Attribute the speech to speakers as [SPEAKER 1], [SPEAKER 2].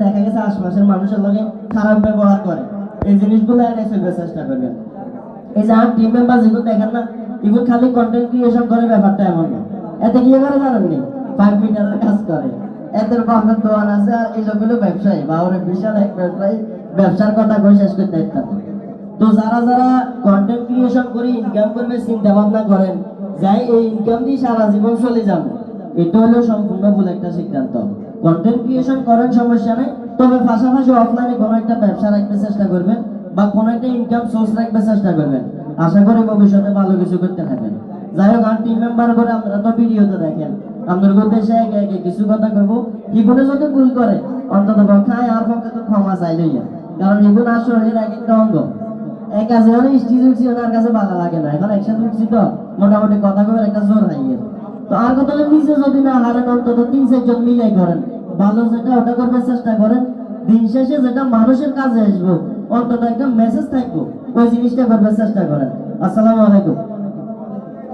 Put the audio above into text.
[SPEAKER 1] দেখা গেছে আশপাশের মানুষের লগে খারাপ ব্যবহার করে, এই জিনিসগুলো এড়িয়ে চলতে চেষ্টা করবেন। এই যে আমার টিম মেম্বার যেগুলো দেখেন না, এগুলো খালি কন্টেন্ট ক্রিয়েশন করে, ব্যাপারটা এমন না। এতে কি করে জানেননি, 5 মিটারের কাজ করে, এদের বাপের দোকান আছে, আর এই লোকগুলো ব্যবসায়ী বা ওর বিশাল এক ব্যবসায়ী, ব্যবসার কথা কই শেষ করতে পারতাম। তো যারা যারা কন্টেন্ট ক্রিয়েশন করে ইনকাম করবে চিন্তা ভাবনা করেন, যাই এই ইনকাম দিয়ে সারা জীবন চলে যাবে, এটা হলো সম্পূর্ণ ভুল একটা সিদ্ধান্ত। কন্টেন্ট ক্রিয়েশন করেন, সমস্যা নেই, তবে পাশাপাশি অফলাইনে কোনো একটা ব্যবসা রাখতে চেষ্টা করবেন বা কোনো একটা ইনকাম সোর্স রাখতে চেষ্টা করবেন। আশা করি ভবিষ্যতে ভালো কিছু করতে থাকবেন। যাই হোক, আর টিম মেম্বার করে আপনারা তো ভিডিওতে দেখেন, আপনার উদ্দেশ্যে একে একে কিছু কথা করবো। ইগুনে যদি ভুল করে অন্তত পক্ষে আর পক্ষে তো ক্ষমা চাইলেই, কারণ এগুলো আসলে এক একটা অঙ্গ। এক কাছে মানে স্টেজ উঠছি, ওনার কাছে ভালো লাগে না, এখন একসাথে উঠছি তো মোটামুটি কথা কবে একটা জোর হাইয়ে। তো আর কথা হলে নিজে যদি না হারেন, অন্তত 3-4 জন মিলাই করেন, ভালো যেটা ওটা করবে চেষ্টা করেন। দিন শেষে যেটা মানুষের কাজে আসবো, অন্তত একটা মেসেজ থাকবো, ওই জিনিসটা করবে চেষ্টা করেন। আসসালামু আলাইকুম।